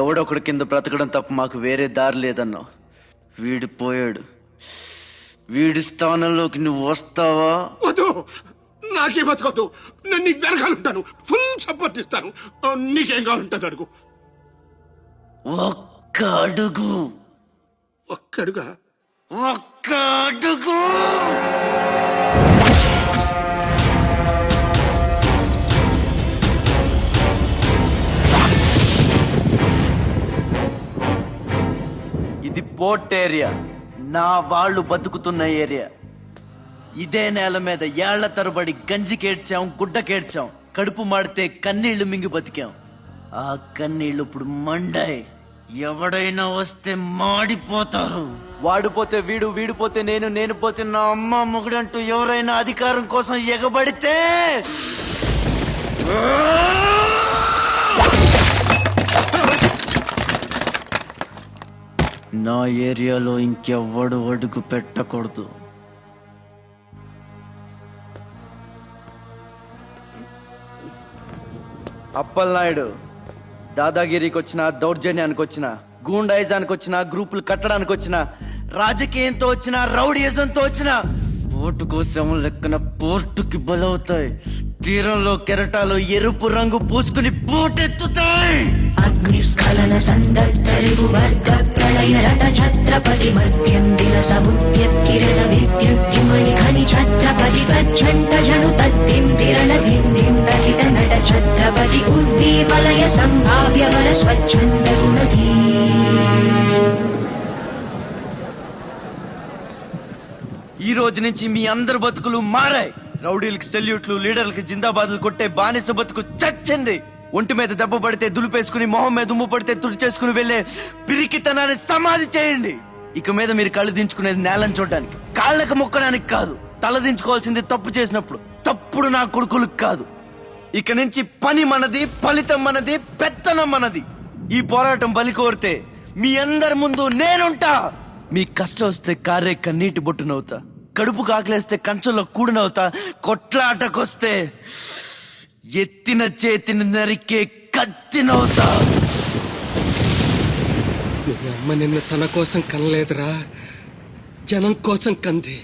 ఎవడొకడు కింద బ్రతకడం తప్ప మాకు వేరే దారి లేదన్నా. వీడు పోయాడు. వీడి స్థానంలోకి నువ్వు వస్తావా? వద్దు, నాకే బతకొద్దు. నేను నీకు వెనకాలంటాను, ఫుల్ సపోర్ట్ ఇస్తాను. నీకేం కావాలంటుంది అడుగు. ఒక్క అడుగు. ఒక్కడుగా? ఒక్క అడుగు. ఇది పోర్ట్ ఏరియా, నా వాళ్ళు బతుకుతున్న ఏరియా. ఇదే నేల మీద ఏళ్ల తరబడి గంజికేడ్చాం, గుడ్డకేడ్చాం, కడుపు మాడితే కన్నీళ్లు మింగి బతికాం. ఆ కన్నీళ్లు ఇప్పుడు మండాయి. ఎవడైనా వస్తే మాడిపోతారు. వాడిపోతే వీడు, వీడిపోతే నేను, నేను పోతే నా అమ్మ మొగుడంటూ ఎవరైనా అధికారం కోసం ఎగబడితే నా ఏరియాలో ఇంకెవ్వడు అడుగు పెట్టకూడదు. అప్పలనాయుడు దాదాగిరికి వచ్చిన, దౌర్జన్యానికి వచ్చిన, గూండాయిజానికి వచ్చిన, గ్రూపులు కట్టడానికి వచ్చిన, రాజకీయంతో వచ్చిన, రౌడీయిజంతో వచ్చిన, ఓటు కోసం లెక్కన పోర్టుకి బలవుతాయి. తీరంలో కెరటాలు ఎరుపు రంగు పూసుకుని పోటెత్తుతాయి. అగ్నిస్ఖలన సందర్భ వర్గ ప్రళయ రథ ఛత్రపతి మధ్యందిన సముద్యత్కిరణ విద్యుద్యుమణి ఖని ఛత్రపతి గచ్చంట జను తద్దిం తిరణ దిం దిం తహిత నట ఛత్రపతి ఉర్వీ వలయ సంభావ్య వర స్వచ్ఛంద గుణధీ. ఈ రోజు నుంచి మీ అందరి బతుకులు మారాయి. రౌడీలకు సెల్యూట్లు, లీడర్లకు జిందాబాదులు కొట్టే బానిస బతుకు చచ్చింది. ఒంటి మీద దెబ్బ పడితే దులిపేసుకుని, మొహం మీద ఉమ్ము పడితే తుడిచేసుకుని వెళ్లే పిరికితనాన్ని సమాధి చేయండి. ఇక మీద మీరు కళ్ళు దించుకునేది నేలను చూడడానికి, కాళ్ళకు మొక్కడానికి కాదు. తల దించుకోవాల్సింది తప్పు చేసినప్పుడు, తప్పుడు నా కొడుకులకు కాదు. ఇక నుంచి పని మనది, ఫలితం మనది, పెత్తనం మనది. ఈ పోరాటం బలి కోరితే మీ అందరి ముందు నేనుంటా. మీ కష్టం వస్తే కారే కన్నీటి బొట్టునవుతా, కడుపు కాకలేస్తే కంచంలో కూడినవుతా, కొట్లాటకొస్తే ఎత్తిన చేతిని నరికే కత్తినవుతా. మీ అమ్మ నిన్ను తన కోసం కనలేదురా, జనం కోసం కంది.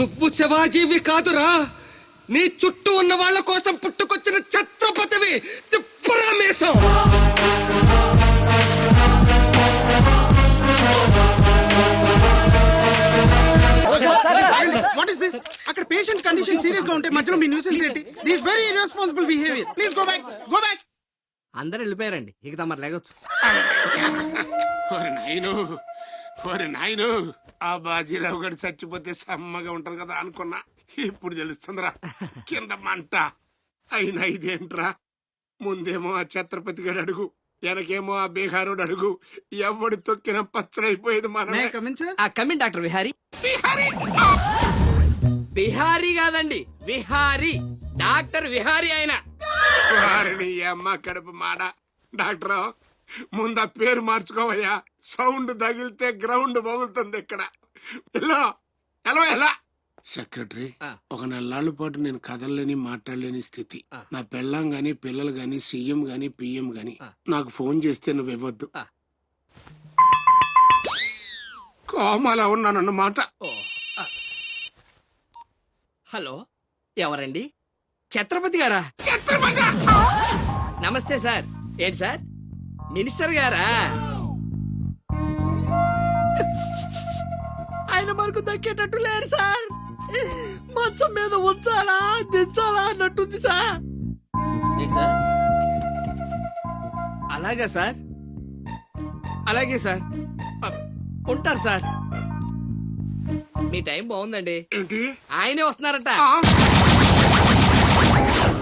నువ్వు శివాజీవి కాదురా, నీ చుట్టూ ఉన్న వాళ్ళ కోసం పుట్టుకొచ్చిన ఛత్రపతివి. తిప్పరామేశం. What is this? అక్కడ పేషెంట్ కండిషన్ సీరియస్ గా ఉంటే మధ్యలో మీ న్యూసెన్స్ ఏంటి? This very irresponsible behaviour. Please go back, go back. అందరూ వెళ్ళిపోయారండి, ఇక తమరు లేగొచ్చు. ఓరి నాయను, ఆ బాజీరావు గారు చచ్చిపోతే సమ్మగా ఉంటది కదా అనుకున్నా. ఇప్పుడు తెలుస్తుందిరా కింద మంట. అయినా ఇదేంట్రా, ముందేమో ఆ ఛత్రపతి గడు అడుగు, వెనకేమో ఆ బీహారోడు అడుగు. ఎవడు తొక్కిన పచ్చడైపోయేది మనమే. Come in doctor Vihari. బిహారీ కాదండి, విహారీ. డాక్టర్ విహారీ ఆయన. వారిని అమ్మ కడుపు మాడ. డాక్టర్ ముందు ఆ పేరు మార్చుకోవయ్యా. సౌండ్ తగిలితే గ్రౌండ్ బగులుతుంది ఇక్కడ. ఎలా సెక్రటరీ, ఒక నెలల పాటు నేను కదలలేని, మాట్లాడలేని స్థితి. నా పెళ్ళాం గాని, పిల్లలు గాని, సీఎం గాని, పిఎం గాని నాకు ఫోన్ చేస్తే నువ్వు ఇవ్వద్దు. కోమాలా ఉన్నానన్నమాట. హలో, ఎవరండి? ఛత్రపతి గారా? నమస్తే సార్. ఏంటి సార్, మినిస్టర్ గారా? ఆయన మనకు దక్కేటట్టు లేరు సార్. మంచం మీద ఉంచాలా దించాలా అన్నట్టుంది సార్. అలాగా సార్, అలాగే సార్, ఉంటారు సార్. మీ టైం బాగుందండి. ఏంటి, ఆయనే వస్తున్నారట.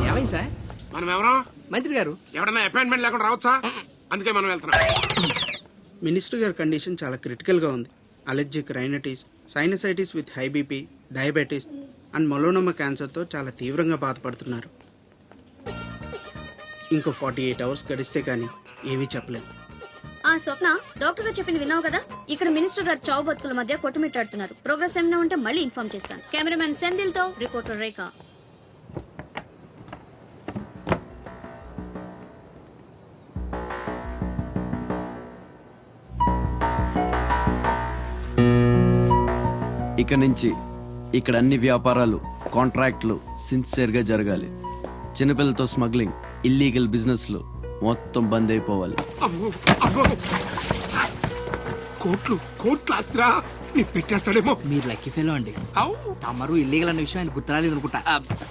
ఏమైంది సార్? మనం ఎవరో మంత్రి గారు. ఎవడన్నా అపాయింట్మెంట్ లేకుండా రావచ్చా? అందుకే మనం వెళ్తున్నాం. మినిస్టర్ గారి కండిషన్ చాలా క్రిటికల్ గా ఉంది. Allergic rhinitis, sinusitis with high BP, diabetes and melanoma క్యాన్సర్తో చాలా తీవ్రంగా బాధపడుతున్నారు. ఇంకో 48 అవర్స్ గడిస్తే కానీ ఏమీ చెప్పలేము. స్వప్న, డాక్టర్ గారు చెప్పింది విన్నావు కదా? ఇక్కడ మినిస్టర్ గారు చావు బతుకుల మధ్య కొట్టుమిట్టాడుతున్నారు. ప్రోగ్రెస్ ఏమైనా ఉంటే మళ్ళీ ఇన్ఫార్మ్ చేస్తాను. కెమెరామెన్ సెందిల్ తో రిపోర్టర్ రేఖ. ఇక నుంచి ఇక్కడ అన్ని వ్యాపారాలు కాంట్రాక్ట్లు సిన్సియర్గా జరగాలి. చిన్నపిల్లలతో స్మగ్లింగ్, ఇల్లీగల్ బిజినెస్లు మొత్తం బంద్ అయిపోవాలి. అమ్మో అమ్మో కోట్లు ఆస్తిరా నీ పెట్టేస్తాడేమో. మీరు లక్కీ ఫెలో అండి. అవు తమరు ఇల్లీగల్ అన్న విషయం ఆయన గుర్తురాలేదు అనుకుంటా.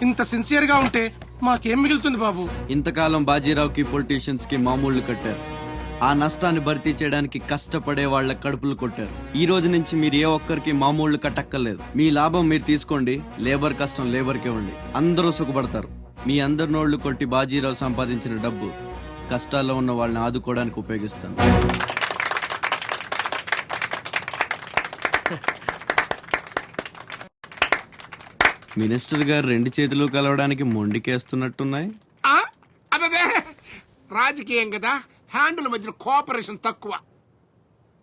ఇంత సిన్సియర్ గా ఉంటే మాకేం మిగులుతుంది బాబు? ఇంతకాలం బాజీరావుకి పొలిటీషియన్స్ కి మామూళ్లు కట్టారు. ఆ నష్టాన్ని భర్తీ చేయడానికి కష్టపడే వాళ్ళ కడుపులు కొట్టారు. ఈ రోజు నుంచి మీరు ఏ ఒక్కరికి మామూళ్లు కట్టక్కర్లేదు. మీ లాభం మీరు తీసుకోండి, లేబర్ కష్టం లేబర్కే ఉండి అందరూ సుఖపడతారు. మీ అందరి నోళ్లు కొట్టి బాజీరావు సంపాదించిన డబ్బు కష్టాల్లో ఉన్న వాళ్ళని ఆదుకోవడానికి ఉపయోగిస్తాను. మినిస్టర్ గారు 2 చేతులు కలవడానికి మొండికేస్తున్నట్టున్నాయి. అదే రాజకీయం కదా, హ్యాండుల మధ్యన కోఆపరేషన్ తక్కువ.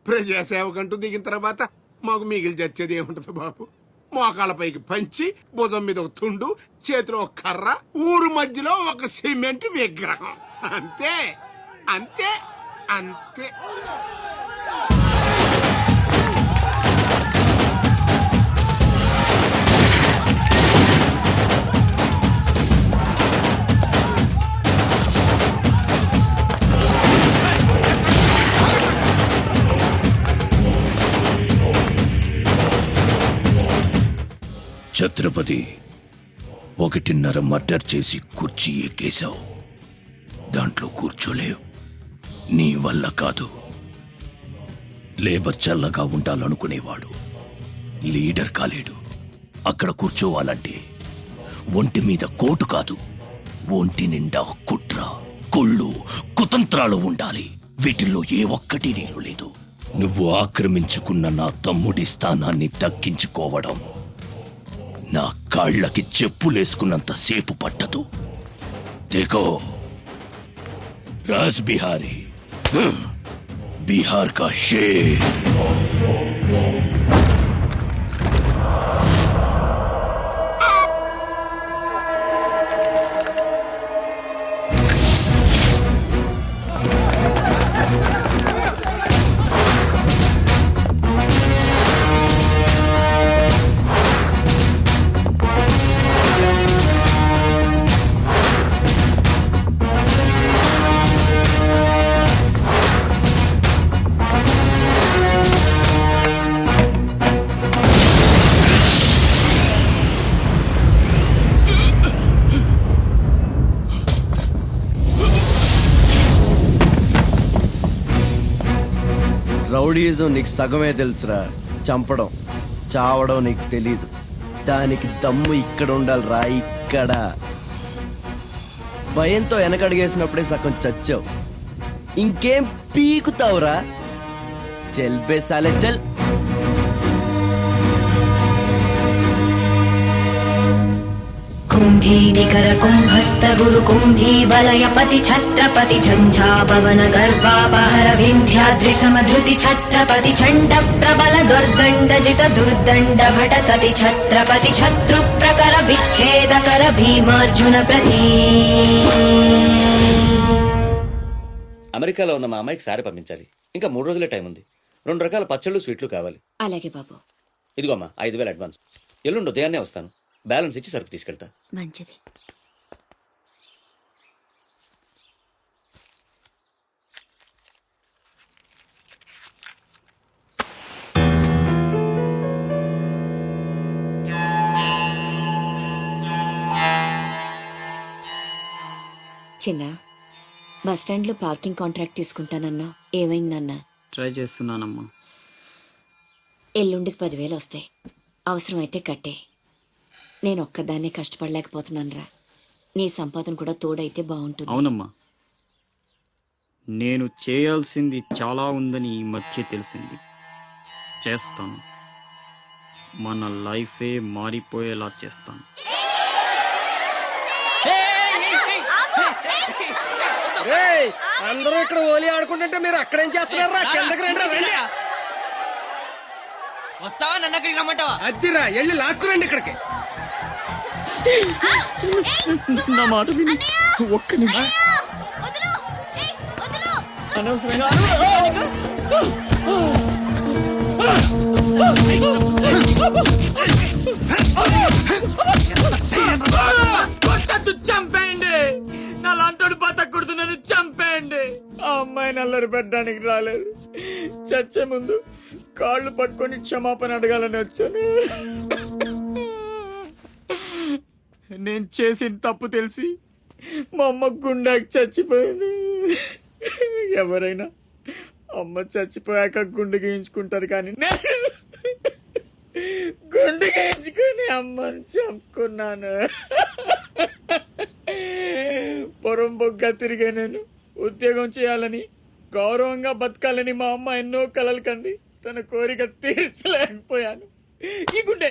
ప్రజాసేవకంటూ దిగిన తర్వాత మాకు మిగిలి చచ్చేది ఏముంటది బాబు? మోకాళ్ళ పైకి పంచి, భుజం మీద ఒక తుండు, చేతిలో ఒక కర్ర, ఊరు మధ్యలో ఒక సిమెంట్ విగ్రహం. అంతే అంతే అంతే. ఛత్రపతి 1.5 మర్డర్ చేసి కుర్చీ ఎక్కేశావు. దాంట్లో కూర్చోలేవు. నీ వల్ల కాదు. లేబర్ చల్లగా ఉండాలనుకునేవాడు లీడర్ కాలేడు. అక్కడ కూర్చోవాలంటే ఒంటి మీద కోటు కాదు, ఒంటి నిండా కుట్ర, కుళ్ళు, కుతంత్రాలు ఉండాలి. వీటిల్లో ఏ ఒక్కటి నేను లేదు. నువ్వు ఆక్రమించుకున్న నా తమ్ముడి స్థానాన్ని దక్కించుకోవడం నా కాళ్ళకి చెప్పులేసుకున్నంత సేపు పట్టదు. देखो राज बिहारी, बिहार का शेर. రౌడీజం నీకు సగమే తెలుసురా. చంపడం, చావడం నీకు తెలీదు. దానికి దమ్ము ఇక్కడ ఉండాలిరా, ఇక్కడ. భయంతో వెనకడిగేసినప్పుడే సగం చచ్చావు. ఇంకేం పీకుతావురా? చెల్ బేసాలే చల్. कुम्भी निकर कुम्भस्त गुरु कुम्भी वलय पति छत्रपति झंझापवन गर्वापहर विंध्याद्रि समधृति छत्रपति चंड प्रबल दुर्दंड जित दुर्दंड भटकति छत्रपति शत्रु प्रकर विच्छेद कर भीमार्जुन प्रति. అమెరికాలో ఉన్న మా అమ్మాయికి సారి పంపించాలి. ఇంకా 3 రోజులే టైం ఉంది. 2 రకాల పచ్చళ్ళు, స్వీట్లు కావాలి. అలాగే బాబు. ఇదిగో అమ్మా 5,000 అడ్వాన్స్. ఎల్లుండి ఉదయాన్నే వస్తాను. బ్యాలెన్స్ ఇచ్చి సరుకు తీసుకెళ్తా. మంచిది. చిన్న, బస్ స్టాండ్ లో పార్కింగ్ కాంట్రాక్ట్ తీసుకుంటానన్నా, ఏమైందన్నా? ట్రై చేస్తున్నానమ్మా. ఎల్లుండికి 10,000 వస్తాయి. అవసరమైతే కట్టే. నేను ఒక్కదాన్నే కష్టపడలేకపోతున్నానురా. నీ సంపాదన కూడా తోడైతే బాగుంటుంది. అవునమ్మా, నేను చేయాల్సింది చాలా ఉందని ఈ మధ్య తెలిసింది. చేస్తాను. మన లైఫే మారిపోయేలా చేస్తాను. అందరూ ఇక్కడ ఓలి ఆడుకుంటుంటే మీరు అక్కడేం చేస్తున్నారా? కిందకి రండి. రండి. వస్తావా? నన్ను అక్కడికి రమ్మంటావా? అద్దిరా, వెళ్ళి లాక్కురండి ఇక్కడికి. నా మాట విని ఒక్క నిమిషం. అనవసరంగా కొట్టద్దు, చంపేయండి. నా లాంటోడు బతకూడదు, నన్ను చంపేయండి. ఆ అమ్మాయి నల్లరి పెట్టడానికి రాలేదు, చచ్చే ముందు కాళ్ళు పట్టుకొని క్షమాపణ అడగాలని వచ్చాను. నేను చేసిన తప్పు తెలిసి మా అమ్మ గుండెకి చచ్చిపోయింది. ఎవరైనా అమ్మ చచ్చిపోయాక గుండె గీయించుకుంటారు, కానీ నేను గుండె గీయించుకుని అమ్మని చంపుకున్నాను. పొరం బొగ్గ తిరిగే నేను ఉద్యోగం చేయాలని, గౌరవంగా బతకాలని మా అమ్మ ఎన్నో కలలు కంది. తన కోరిక తీర్చలేకపోయాను. ఈ గుండె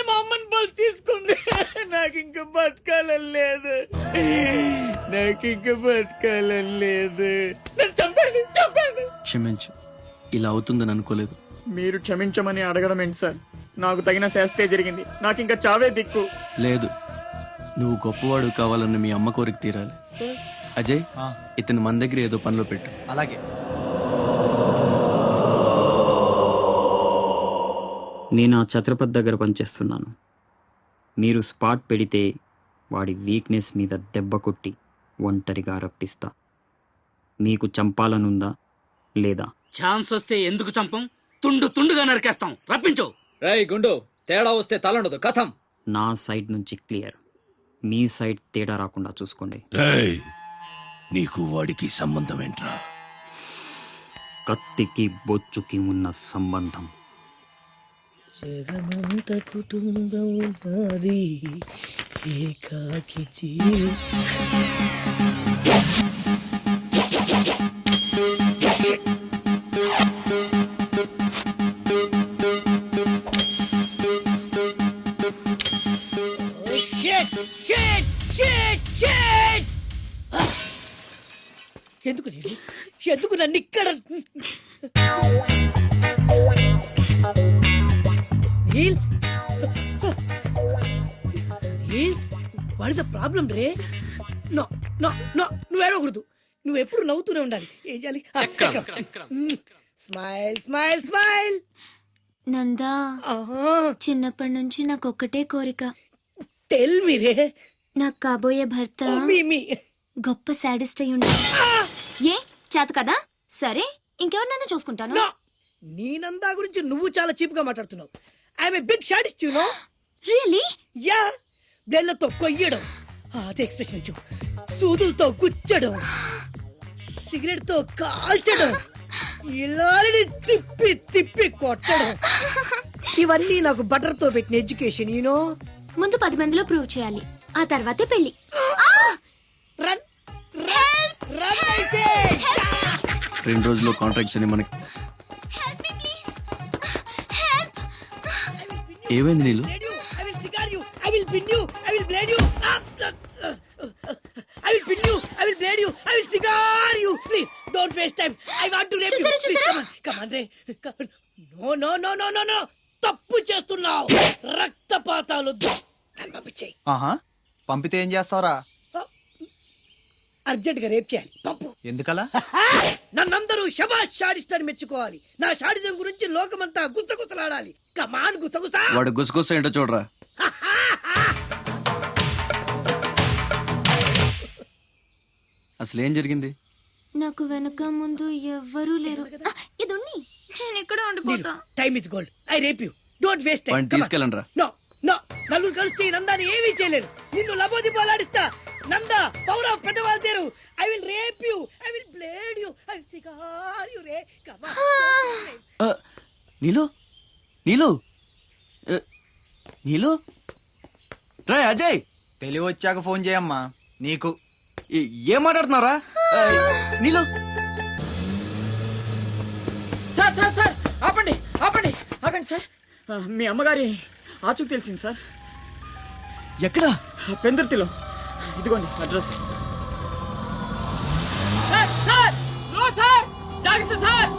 మా అమ్మని బలి తీసుకుంది. నాకు ఇంకా బతకాలని లేదు, చంపండి. క్షమించు, ఇలా అవుతుందని అనుకోలేదు. మీరు క్షమించమని అడగడం ఏంటి సార్? నాకు తగిన శాస్తే జరిగింది, నాకు ఇంకా చావే దిక్కు. లేదు, నువ్వు గొప్పవాడు కావాలన్న మీ అమ్మ కోరిక తీరాలి. అజయ్, ఇతను మన దగ్గర ఏదో పనిలో పెట్టు. అలాగే. నేను ఆ ఛత్రపతి దగ్గర పనిచేస్తున్నాను. మీరు స్పాట్ పెడితే వాడి వీక్నెస్ మీద దెబ్బ కొట్టి ఒంటరిగా రప్పిస్తా. మీకు చంపాలనుందా లేదా? ఛాన్స్ వస్తే ఎందుకు చంపం? తుండుగా నరికేస్తాం. రప్పించు. రేయ్ గుండు, తేడా వస్తే తలండదు, కథం. నా సైడ్ నుంచి క్లియర్, మీ సైడ్ తేడా రాకుండా చూసుకోండి. రేయ్, నీకు వాడికి సంబంధం ఏంట్రా? కత్తికి బొచ్చుకి ఉన్న సంబంధం. జగమంత కుటుంబం నాది, ఏకాకి జీవి. ఎందుకు నన్ను ఇక్కడ వాట్ ఇస్ ద ప్రాబ్లం రే? నో నో నో, నువ్వు ఏడవకూడదు. నువ్వు ఎప్పుడు నవ్వుతూనే ఉండాలి. ఏం చేయాలి? Smile smile smile. నందా, చిన్నప్పటి నుంచి నాకు ఒక్కటే కోరిక. టెల్ మీ రే. నాకు కాబోయే భర్త మీ గొప్ప సాడిస్ట్ అయి ఉండాలి. ఏ చేత కదా? సరే, ఇంకెవరినైనా చూసుకుంటాను. నీ నందా గురించి నువ్వు చాలా చీప్ గా మాట్లాడుతున్నావు. I'm a big sadist, you know. Really? Yeah. బ్లేడ్లతో కొయ్యడం, అదే ఎక్స్ప్రెషన్ ఇచ్చు. సూదులతో గుచ్చడం, సిగరెట్ తో కాల్చడం, ఇలాని తిప్పి తిప్పి కొట్టడం, ఇవన్నీ నాకు బటర్ తో పెట్టిన ఎడ్యుకేషన్, యూనో. ముందు 10 మందిలో ప్రూవ్ చేయాలి, ఆ తర్వాతే పెళ్లి. రన్ రన్ రన్ అయితే 2 రోజుల్లో కాంట్రాక్ట్స్ అని మనకి. ఏమైంది నీళ్ళు? I will cigar you, I will pin you, I will blade you, I will pin you, I will blade you, I will cigar you. Please don't waste time, I want to rape you. Please come on ray. No no no no no no, తప్పు చేస్తున్నావు. రక్తపాతాలు నన్ను పంపించేయి. పంపితే ఏం చేస్తావురా? Urgent గా rape చేయాలి. పంపు. ఎందుకలా? నన్నందరూ శబాష్ షాడిస్ట్ అని మెచ్చుకోవాలి. నా షాడిజం గురించి లోకమంతా గుసగుసలాడాలి. కమాన్ గుసగుస. వాడు గుసగుస ఏంటో చూడరా. అసలు ఏం జరిగింది? నాకు వెనక ముందు ఎవ్వరూ లేరు. ఇది ఉన్ని, నేను ఇక్కడ ఉండిపోతా. Time is gold. I rape you. Don't waste time. తీసుకెళ్ళండి రా. నో నో, నలుగురు కలిసి నందాన్ని ఏమీ చేయలేరు. నిన్ను లబోది పోలాడిస్తా. నందా, పౌర పెద్దవాళ్ళు తేరు. I will rape you, I will blade you, I will cigar you రే. కమాన్. నీలు నీలు నీలు రే. అజయ్, తెలివి వచ్చాక ఫోన్ చేయమ్మా. నీకు ఏం మాట్లాడుతున్నారా? నీలు. సార్ సార్ సార్, ఆపండి ఆపండి ఆగండి సార్. మీ అమ్మగారి ఆచూకు తెలిసింది సార్. ఎక్కడా? పెందుర్తిలో. ఇదిగోండి అడ్రస్. సార్ సార్, జాగ్రత్త సార్.